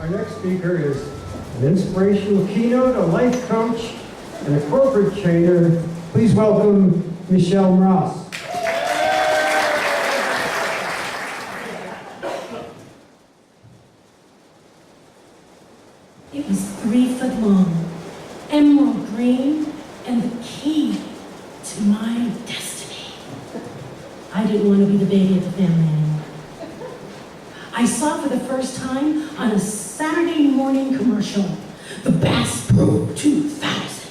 Our next speaker is an inspirational keynote, a life coach, and a corporate trainer. Please welcome Michelle Ross. It was 3 foot long, emerald green, and the key to my destiny. I didn't want to be the baby of the family anymore. I saw for the first time on a Saturday morning commercial, the Bass Pro 2000.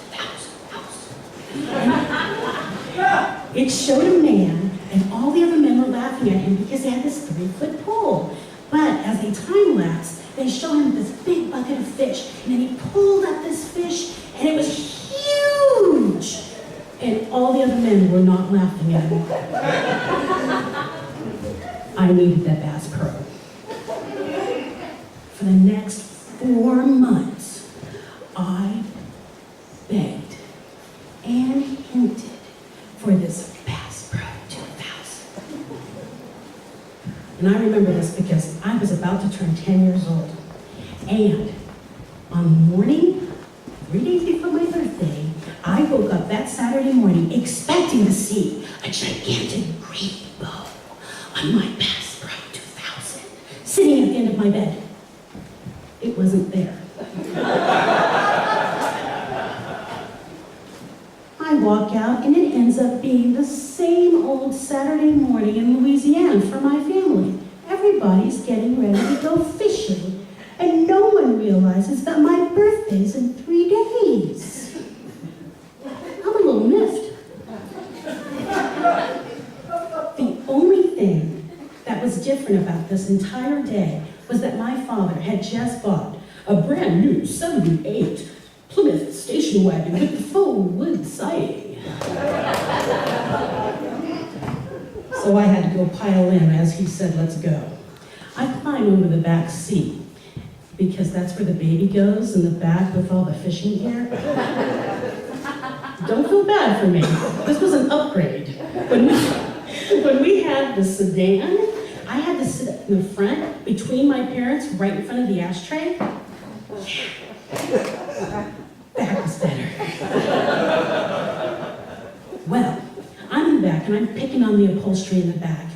It showed a man, and all the other men were laughing at him because he had this 3-foot pole. But as they time lapsed, they showed him this big bucket of fish, and then he pulled up this fish, and it was huge. And all the other men were not laughing anymore. I needed that Bass Pro. For the next 4 months, I begged and hinted for this Bass Pro 2000. And I remember this because I was about to turn 10 years old. And on the morning, 3 days before my birthday, I woke up that Saturday morning expecting to see a gigantic rainbow on my Bass Pro 2000, sitting at the end of my bed. It wasn't there. I walk out and it ends up being the same old Saturday morning in Louisiana for my family. Everybody's getting ready to go fishing, and no one realizes that my birthday's in 3 days. I'm a little miffed. The only thing that was different about this entire day was that my father had just bought a brand new 78 Plymouth station wagon with the full wood siding. So I had to go pile in as he said, let's go. I climb over the back seat because that's where the baby goes, in the back with all the fishing gear. Don't feel bad for me. This was an upgrade. When we had the sedan, I had to sit in the front between my parents, right in front of the ashtray. That was better. Well, I'm in the back and I'm picking on the upholstery in the back.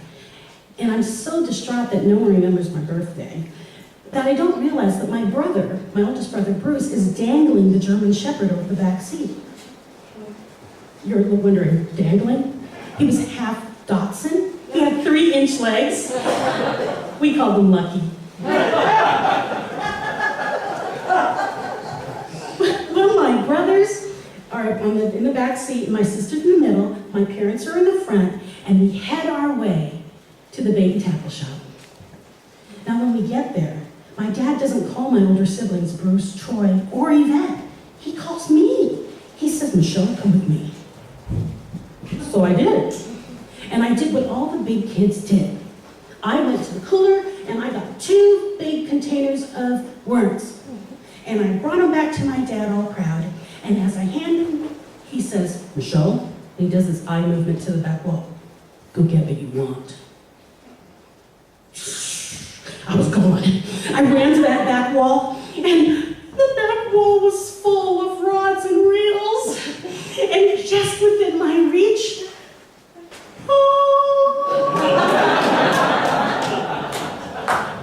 And I'm so distraught that no one remembers my birthday that I don't realize that my brother, my oldest brother Bruce, is dangling the German Shepherd over the back seat. You're wondering, dangling? He was half Dachshund. He had 3-inch legs. We called him Lucky. Well, my brothers are in the back seat, my sister's in the middle, my parents are in the front, and we head our way to the bait and tackle shop. Now, when we get there, my dad doesn't call my older siblings Bruce, Troy, or Yvette. He calls me. He says, Michelle, come with me. So I did. And I did what all the big kids did. I went to the cooler and I got 2 big containers of worms. And I brought them back to my dad all proud. And as I handed him, he says, Michelle, and he does this eye movement to the back wall. Go get what you want. I was gone. I ran to that back wall, and the back wall was full of rods and reels. And just within my reach,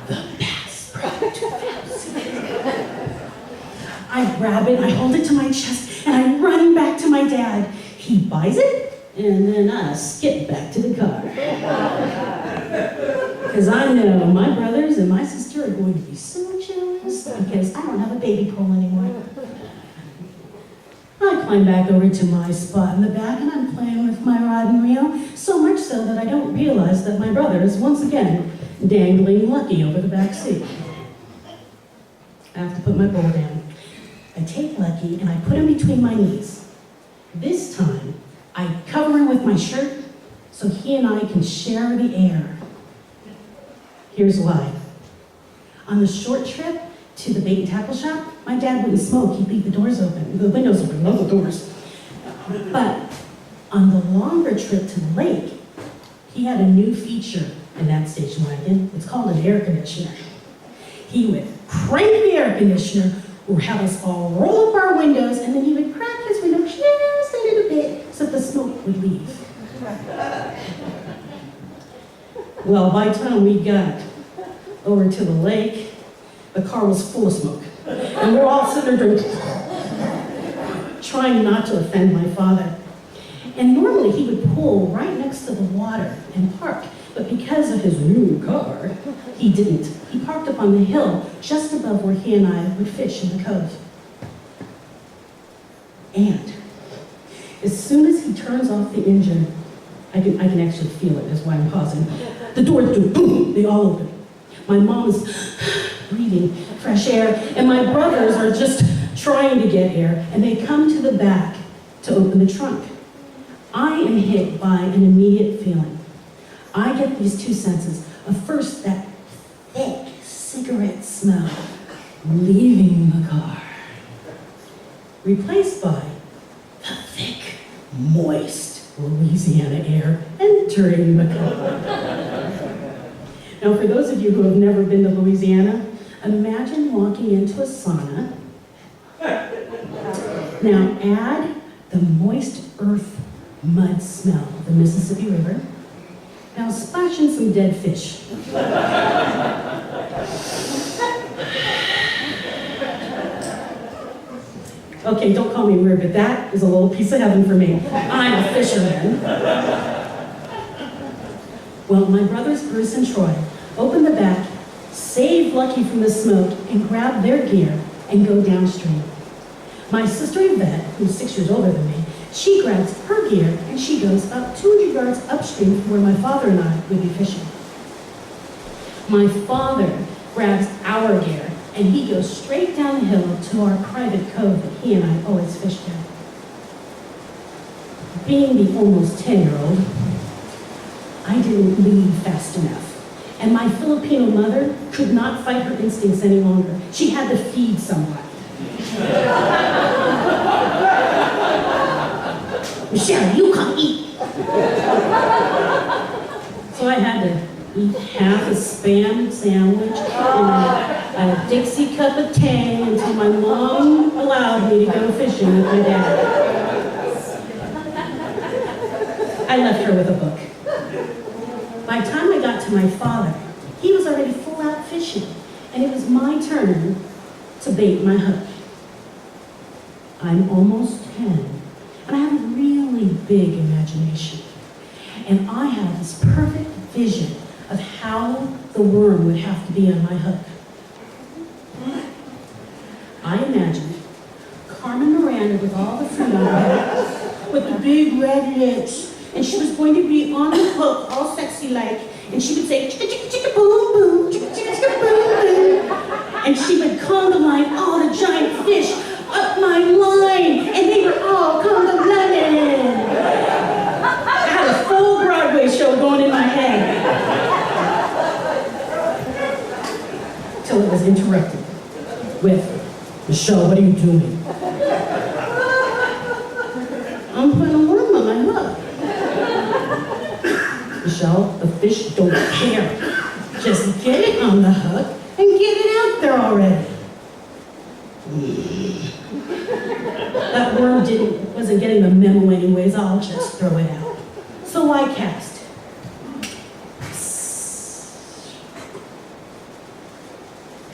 the Bass Pro 2000. I grab it, I hold it to my chest, and I run back to my dad. He buys it, and then I skip back to the car. Because I know my brothers and my sister are going to be so jealous because I don't have a baby pole anymore. I climb back over to my spot in the back and I'm playing with my rod and reel, so much so that I don't realize that my brother is once again dangling Lucky over the back seat. I have to put my pole down. I take Lucky and I put him between my knees. This time, I cover him with my shirt so he and I can share the air. Here's why. On the short trip to the bait and tackle shop, my dad wouldn't smoke. He'd leave the doors open, the windows open, not the doors. But on the longer trip to the lake, he had a new feature in that station wagon. It's called an air conditioner. He would crank the air conditioner, or have us all roll up our windows, and then he would crack his window just a little bit so that the smoke would leave. Well, by the time we got over to the lake, the car was full of smoke. And we're all sitting there trying not to offend my father. And normally he would pull right next to the water and park. But because of his new car, he didn't. He parked up on the hill just above where he and I would fish in the cove. And as soon as he turns off the engine, I can actually feel it, that's why I'm pausing. The doors do boom, they all open. My mom is breathing fresh air, and my brothers are just trying to get air, and they come to the back to open the trunk. I am hit by an immediate feeling. I get these two senses. First, that thick cigarette smell leaving the car, replaced by the thick, moist Louisiana air entering the car. Now, for those of you who have never been to Louisiana, imagine walking into a sauna. Now add the moist earth mud smell of the Mississippi River. Now splash in some dead fish. Okay, don't call me weird, but that is a little piece of heaven for me. I'm a fisherman. Well, my brothers Bruce and Troy open the back, save Lucky from the smoke, and grab their gear and go downstream. My sister Yvette, who's 6 years older than me, she grabs her gear and she goes about 200 yards upstream from where my father and I would be fishing. My father grabs our gear and he goes straight downhill to our private cove that he and I always fished in. Being the almost 10-year-old, I didn't leave fast enough. And my Filipino mother could not fight her instincts any longer. She had to feed someone. Michelle, you come eat. So I had to eat half a Spam sandwich and a Dixie cup of Tang until my mom allowed me to go fishing with my dad. I left her with a book. By the time I got to my father, he was already full out fishing, and it was my turn to bait my hook. I'm almost 10, and I have a really big imagination. And I have this perfect vision of how the worm would have to be on my hook. I imagined Carmen Miranda with all the fruit on her head, with the big red lips, and she was going to be on the hook, all sexy like, and she would say, chicka chicka chicka boom boom, chicka chicka chicka boom boom, and she would conga line all the giant fish up my line, and they were all conga lining. I had a full Broadway show going in my head. Till it was interrupted with, Michelle, what are you doing? I'm putting a worm on my hook. Michelle, the fish don't care. Just get it on the hook and get it out there already. That worm wasn't getting the memo anyways, I'll just throw it out. So I cast.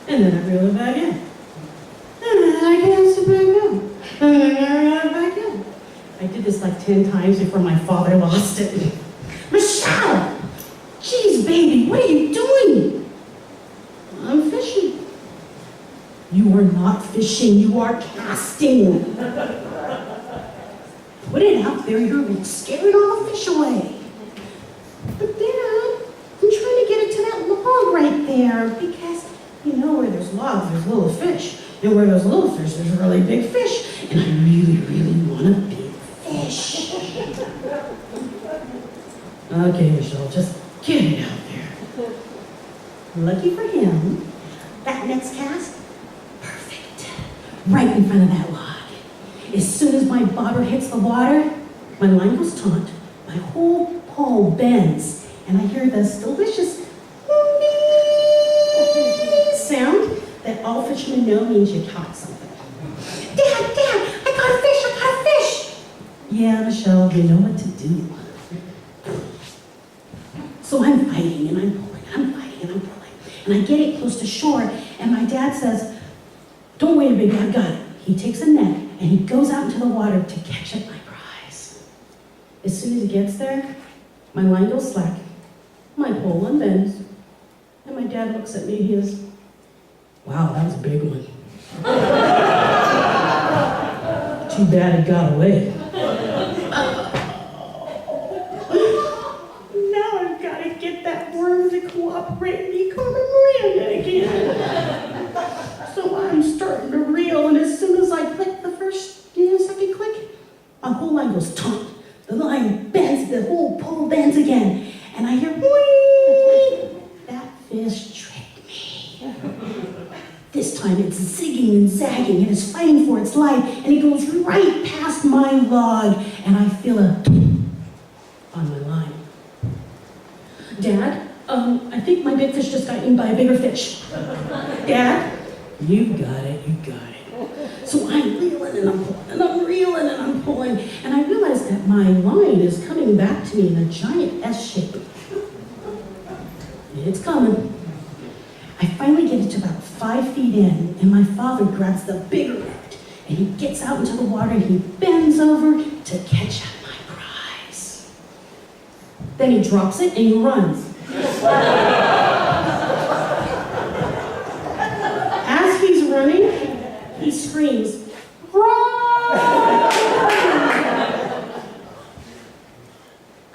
And then I reel it back in. And then I cast it back out. And then I reel it back in. I did this like 10 times before my father lost it. Michelle! Geez, baby, what are you doing? I'm fishing. You are not fishing, you are casting. Put it out there, you're scaring all the fish away. But Dad, I'm trying to get it to that log right there because you know where there's logs, there's little fish. And where there's little fish, there's really big fish. And I really, really want a big fish. Okay, Michelle, just get it out there. Lucky for him, that next cast, perfect. Right in front of that log. As soon as my bobber hits the water, my line goes taut, my whole pole bends, and I hear this delicious sound that all fishermen know means you caught something. Dad, I got a fish! Yeah, Michelle, you know what to do. So I'm fighting and I'm pulling, and I get it close to shore, and my dad says, don't worry, baby, I've got it. He takes a net and he goes out into the water to catch up my prize. As soon as he gets there, my line goes slack, my pole unbends, and my dad looks at me and he goes, wow, that was a big one. Too bad it got away. Now I've got to get that worm to cooperate and become a Miranda again. So I'm starting to reel, and as soon as I click the second click, my whole line goes taut. The line bends, the whole pole bends again, and I hear, whee! That fish tricked me. This time it's zigging and zagging, and it's fighting for its life, and it goes right past my log, and I feel a on my line. Dad, I think my big fish just got eaten by a bigger fish. Dad? You got it. So I'm reeling and I'm pulling, and I'm reeling and I'm pulling, and I realize that my line is coming back to me in a giant S shape. It's coming. I finally get it to about 5 feet in, and my father grabs the bigger end, and he gets out into the water and he bends over to catch up my prize. Then he drops it and he runs. As he's running, he screams, "Run!"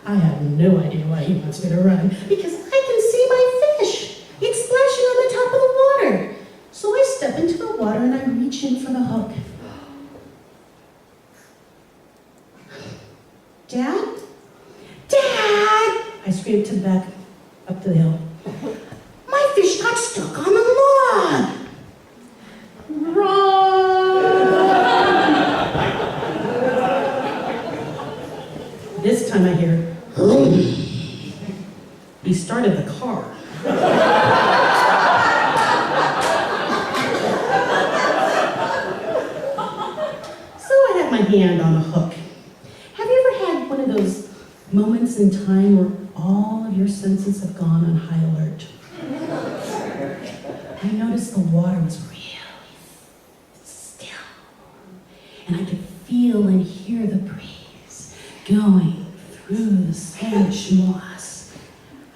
I have no idea why he wants me to run, because I can see my fish. It's splashing on the top of the water. So I step into the water and I reach in for the hook. Dad? Dad! I screamed to the back, up to the hill. My fish got stuck on the log. This time I hear, he started the car. So I had my hand on the hook. Have you ever had one of those moments in time where all of your senses have gone on high alert? I noticed the water was really still, and I could feel and hear the breeze going through the Spanish moss.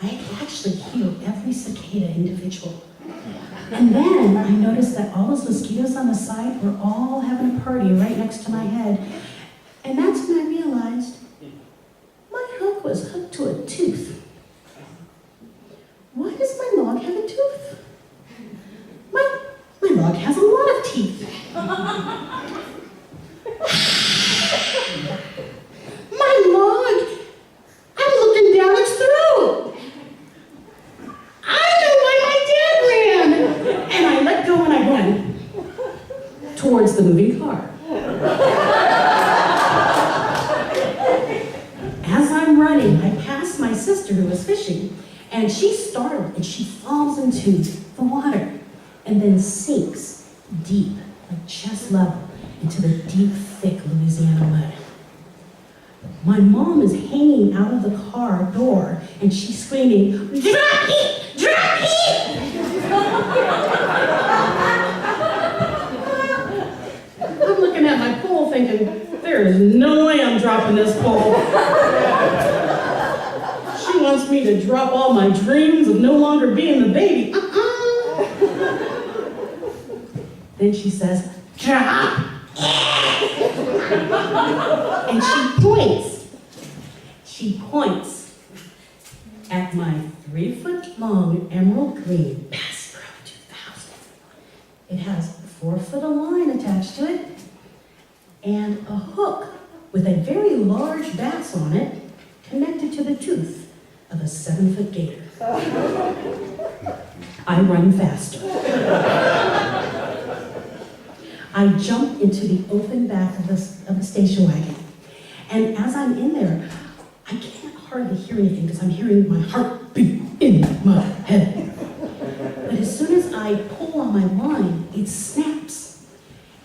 I could actually hear every cicada individual. And then I noticed that all those mosquitoes on the side were all having a party right next to my head. And that's when I realized my hook was hooked to a tooth. Why does my log have a tooth? My log has a lot of teeth. My log! I'm looking down its throat! I know why my dad ran! And I let go and I ran towards the moving car. As I'm running, I pass my sister who was fishing, and she's startled and she falls into the water and then sinks deep, like chest level, into the deep, thick Louisiana mud. My mom is hanging out of the car door and she's screaming, "Drop it! Drop it!" I'm looking at my pole thinking, there is no way I'm dropping this pole. She wants me to drop all my dreams of no longer being the baby. Then she says, "Drop it!" And she points. She points at my 3-foot-long emerald green Bass Pro 2000. It has 4 foot of line attached to it and a hook with a very large bass on it connected to the tooth of a 7-foot gator. I run faster. I jump into the open back of the station wagon. And as I'm in there, I can't hardly hear anything because I'm hearing my heart beat in my head. But as soon as I pull on my line, it snaps,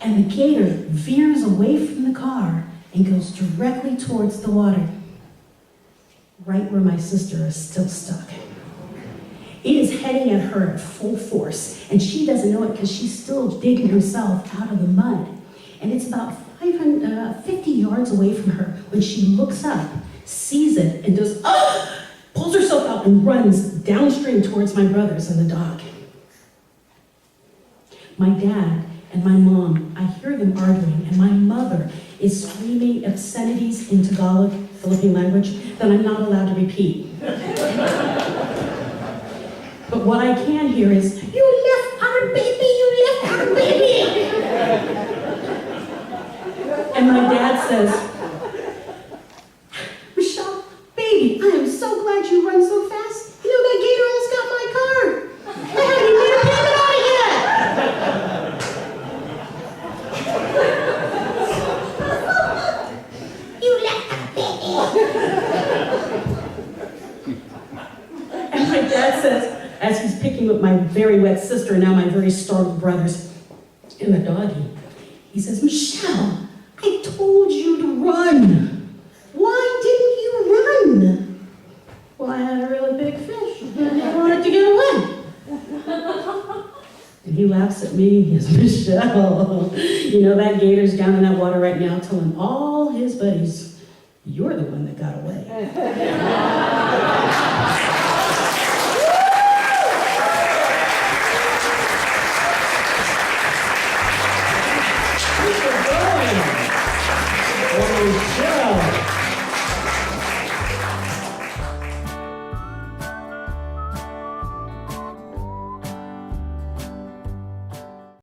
and the gator veers away from the car and goes directly towards the water, right where my sister is still stuck. It is heading at her at full force, and she doesn't know it because she's still digging herself out of the mud. And it's about 50 yards away from her when she looks up, sees it, and just pulls herself out and runs downstream towards my brothers and the dog. My dad and my mom, I hear them arguing, and my mother is screaming obscenities in Tagalog, Philippine language, that I'm not allowed to repeat. But what I can hear is, "You left our baby, you left our baby!" And my dad says, "Michelle, baby, I am so glad you run so fast. You know, that gator almost got my car. I haven't even made a payment on it yet." "You left our baby." And my dad says, as he's picking up my very wet sister and now my very startled brothers and the doggy, he says, "Michelle, I told you to run. Why didn't you run?" "Well, I had a really big fish and I wanted to get away." And he laughs at me. He says, "Michelle, you know that gator's down in that water right now telling all his buddies, you're the one that got away."